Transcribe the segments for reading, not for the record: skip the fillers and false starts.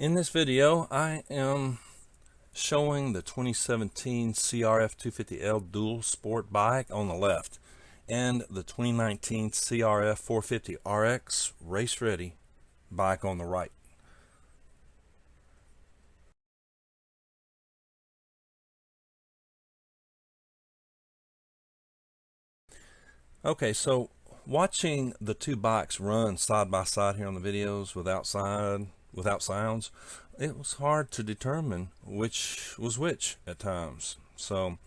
In this video, I am showing the 2017 CRF 250L dual sport bike on the left and the 2019 CRF 450 RX race ready bike on the right. Okay, so watching the two bikes run side by side here on the videos without sounds, it was hard to determine which was which at times. So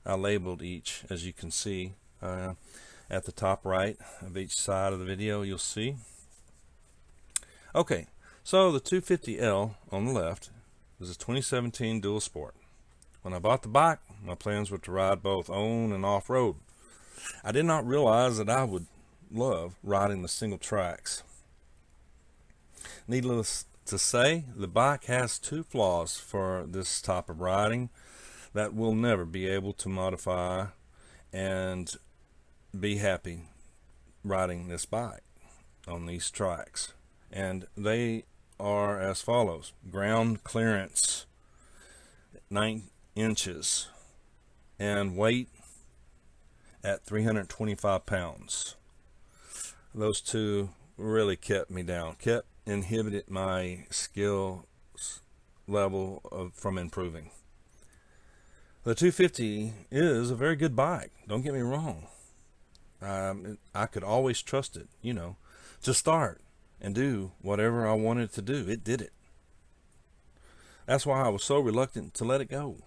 I labeled each, as you can see at the top right of each side of the video, you'll see. Okay, so the 250L on the left is a 2017 dual sport. When I bought the bike, my plans were to ride both on and off-road. I did not realize that I would love riding the single tracks. Needless to say, the bike has two flaws for this type of riding that we'll never be able to modify and be happy riding this bike on these tracks. And they are as follows: ground clearance 9 inches and weight at 325 pounds. Those two really kept me down, inhibited my skill level from improving. The 250 is a very good bike, don't get me wrong. I could always trust it, to start and do whatever I wanted to do. It did it. That's why I was so reluctant to let it go.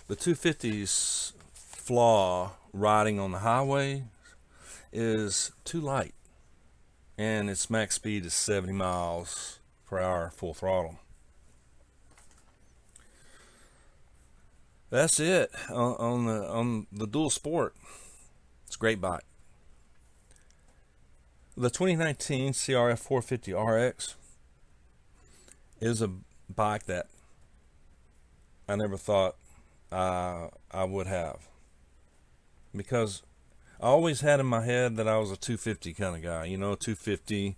The 250's flaw riding on the highway is too light, and its max speed is 70 miles per hour full throttle. That's it on the dual sport. It's a great bike. The 2019 CRF 450 RX is a bike that I never thought I would have, because I always had in my head that I was a 250 kind of guy. 250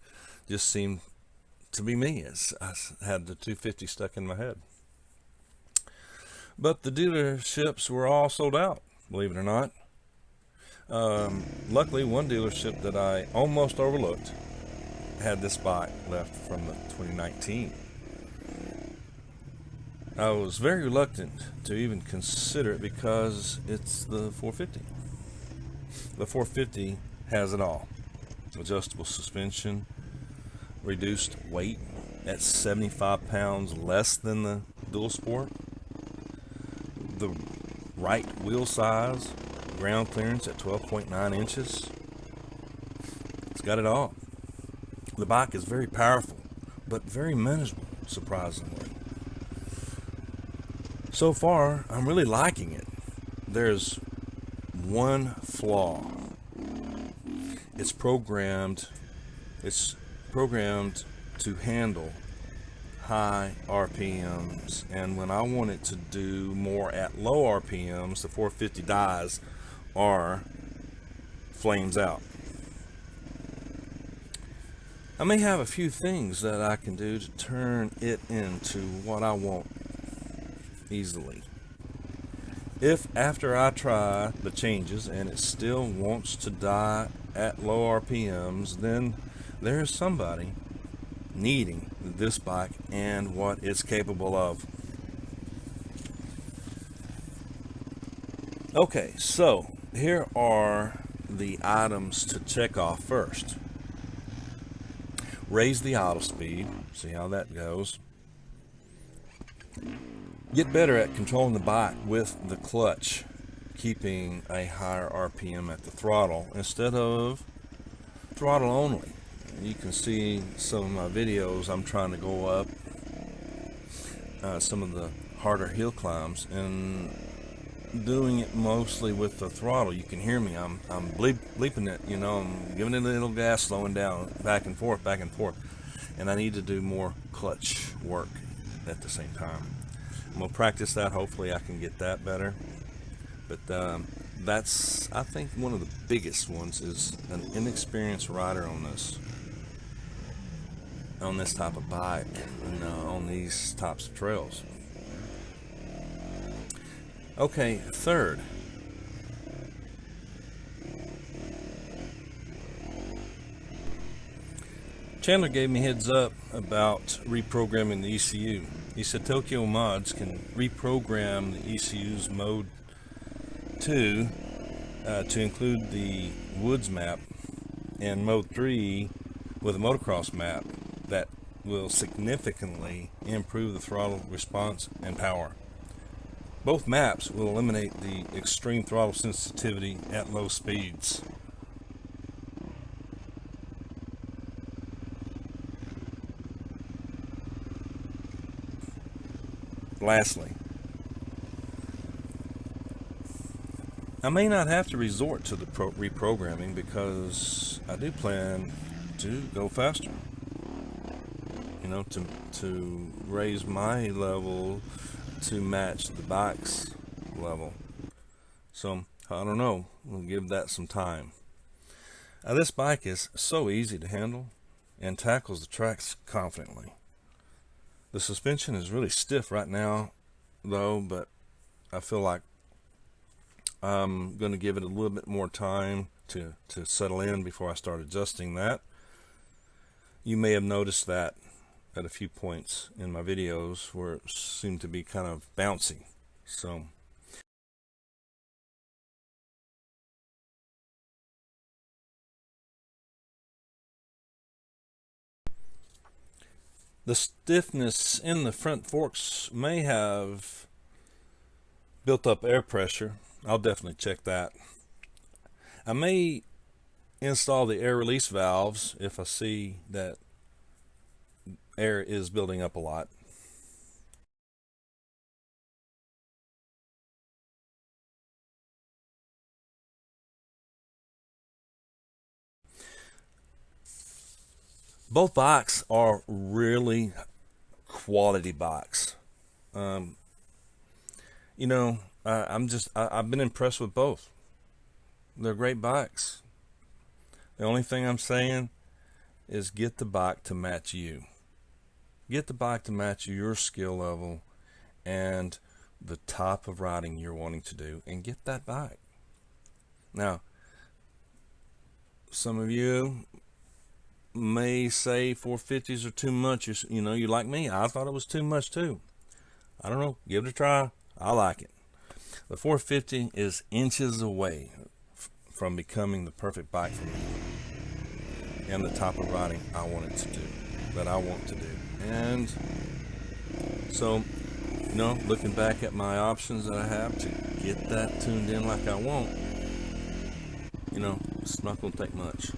just seemed to be me. I had the 250 stuck in my head. But the dealerships were all sold out, believe it or not. Luckily, one dealership that I almost overlooked had this bike left from the 2019. I was very reluctant to even consider it because it's the 450. The 450 has it all: adjustable suspension, reduced weight at 75 pounds less than the dual sport, the right wheel size, ground clearance at 12.9 inches. It's got it all. The bike is very powerful, but very manageable, surprisingly. So far, I'm really liking it. There's one flaw. It's programmed to handle high RPMs, and when I want it to do more at low RPMs, the 450 dies or flames out. I may have a few things that I can do to turn it into what I want easily. If after I try the changes and it still wants to die at low RPMs, then there's somebody needing this bike and what it's capable of. Okay, so here are the items to check off first. Raise the idle speed, see how that goes. Get better at controlling the bike with the clutch, keeping a higher RPM at the throttle instead of throttle only. You can see some of my videos, I'm trying to go up some of the harder hill climbs and doing it mostly with the throttle. You can hear me, I'm bleeping it, I'm giving it a little gas, slowing down, back and forth, and I need to do more clutch work at the same time. I'm gonna practice that. Hopefully I can get that better. But that's, I think, one of the biggest ones is an inexperienced rider on this. on this type of bike and on these types of trails. Okay, third, Chandler gave me heads up about reprogramming the ECU. He said Tokyo Mods can reprogram the ECU's mode 2 to include the woods map, and mode 3 with a motocross map that will significantly improve the throttle response and power. Both maps will eliminate the extreme throttle sensitivity at low speeds. Lastly, I may not have to resort to the reprogramming because I do plan to go faster, you know, to raise my level to match the bike's level. So I don't know, we'll give that some time. This bike is so easy to handle and tackles the tracks confidently. The suspension is really stiff right now though, but I feel like I'm going to give it a little bit more time to settle in before I start adjusting that. You may have noticed that at a few points in my videos where it seemed to be kind of bouncy. So the stiffness in the front forks may have built up air pressure. I'll definitely check that. I may install the air release valves if I see that air is building up a lot. Both bikes are really quality bikes. You know, I've been impressed with both. They're great bikes. The only thing I'm saying is get the bike to match you. Get the bike to match your skill level and the type of riding you're wanting to do, and get that bike. Now, some of you may say 450s are too much. You know, you like me. I thought it was too much too. I don't know. Give it a try. I like it. The 450 is inches away from becoming the perfect bike for me and the type of riding I want it to do, that I want to do. And so, you know, looking back at my options that I have to get that tuned in like I want, you know, it's not going to take much.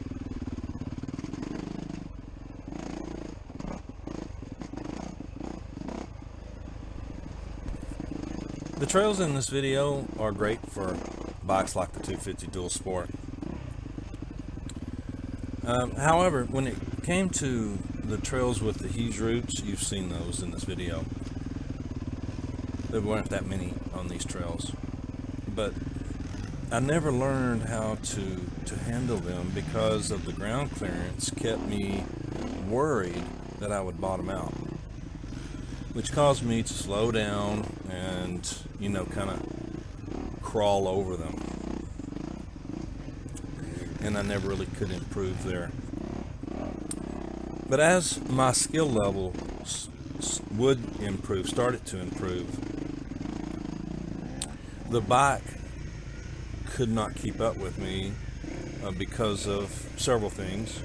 The trails in this video are great for bikes like the 250 Dual Sport. However, when it came to the trails with the huge roots, you've seen those in this video. There weren't that many on these trails, but I never learned how to handle them because of the ground clearance kept me worried that I would bottom out, which caused me to slow down and, you know, kind of crawl over them. And I never really could improve there. But as my skill level started to improve, the bike could not keep up with me because of several things.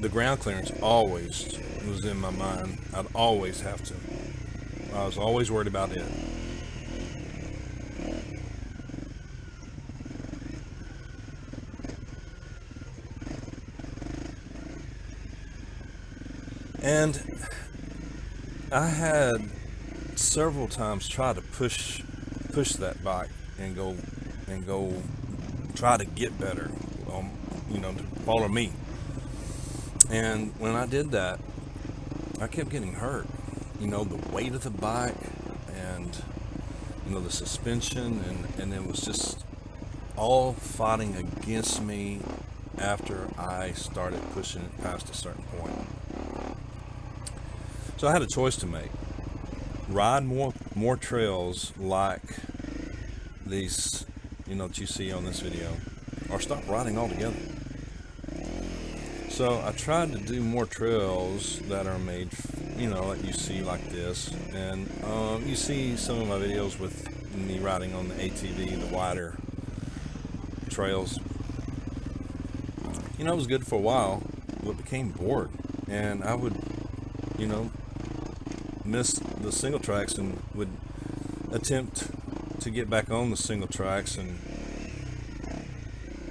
The ground clearance always was in my mind. I'd always have to. I was always worried about it. And I had several times tried to push that bike and go try to get better, you know, to follow me. And when I did that, I kept getting hurt. You know, the weight of the bike and, you know, the suspension, and it was just all fighting against me after I started pushing it past a certain point. So I had a choice to make: ride more trails like these, that you see on this video, or stop riding altogether. So I tried to do more trails that are made, that you see like this, and you see some of my videos with me riding on the ATV, the wider trails. It was good for a while, but became bored, and I would, miss the single tracks and would attempt to get back on the single tracks, and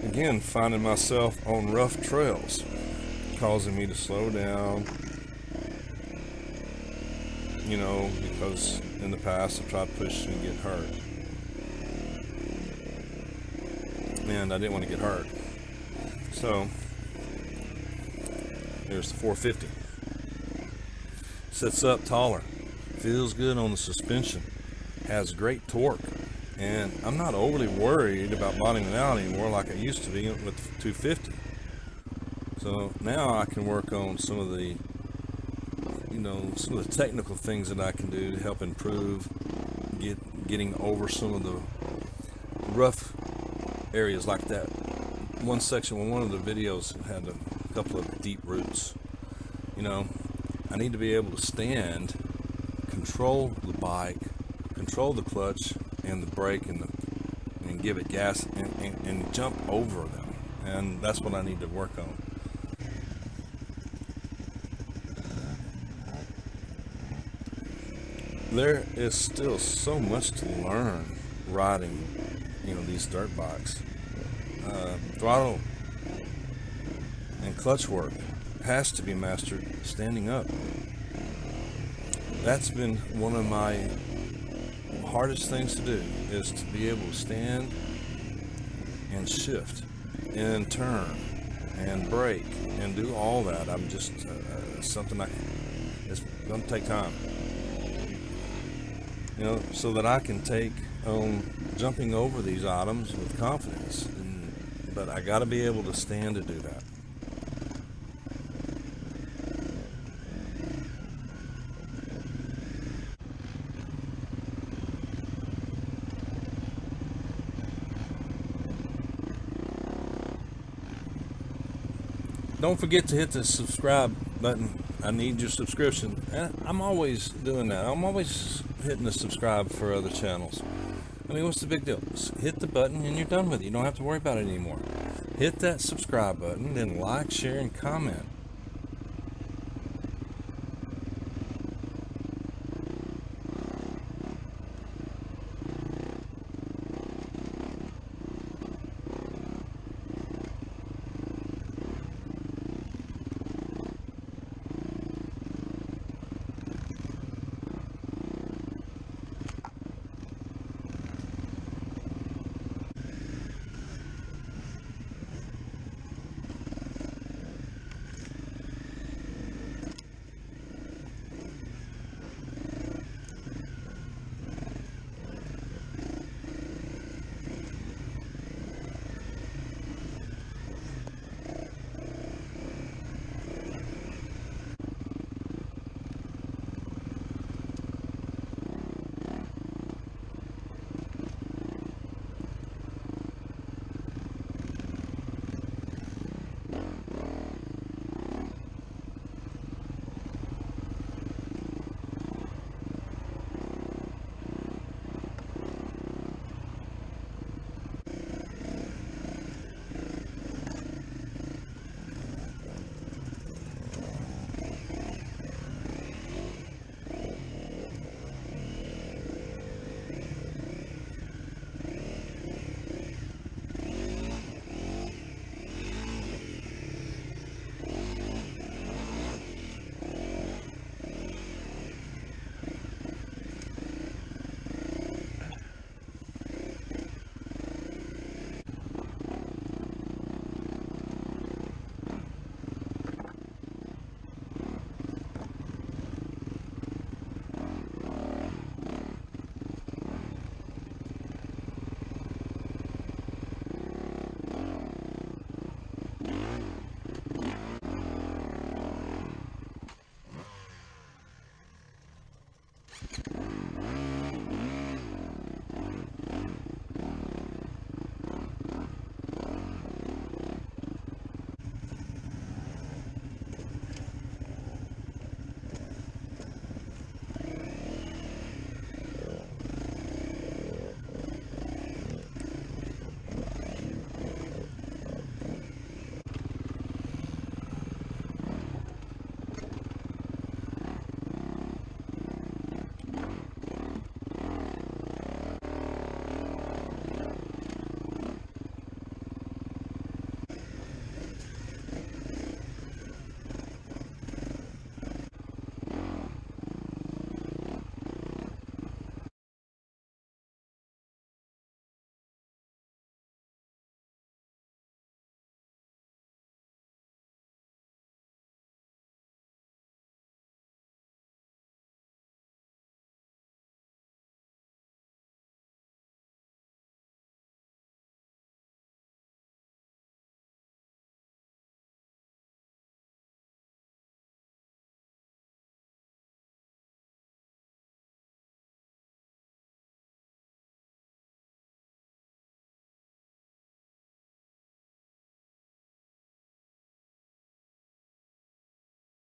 again finding myself on rough trails, causing me to slow down, because in the past I've tried to push and get hurt, and I didn't want to get hurt. So there's the 450. Sits up taller, feels good on the suspension, has great torque, and I'm not overly worried about bottoming out anymore like I used to be with 250. So now I can work on some of the technical things that I can do to help improve getting over some of the rough areas like that. One section, one of the videos had a couple of deep roots. I need to be able to stand, control the bike, control the clutch and the brake, and give it gas and jump over them, and that's what I need to work on. There is still so much to learn riding, these dirt bikes. Throttle and clutch work has to be mastered standing up. That's been one of my hardest things to do, is to be able to stand and shift and turn and brake and do all that. I'm just something it's going to take time, so that I can take jumping over these items with confidence. But I got to be able to stand to do that. Don't forget to hit the subscribe button. I need your subscription. I'm always doing that. I'm always hitting the subscribe for other channels. What's the big deal? Just hit the button and you're done with it. You don't have to worry about it anymore. Hit that subscribe button, then like, share, and comment.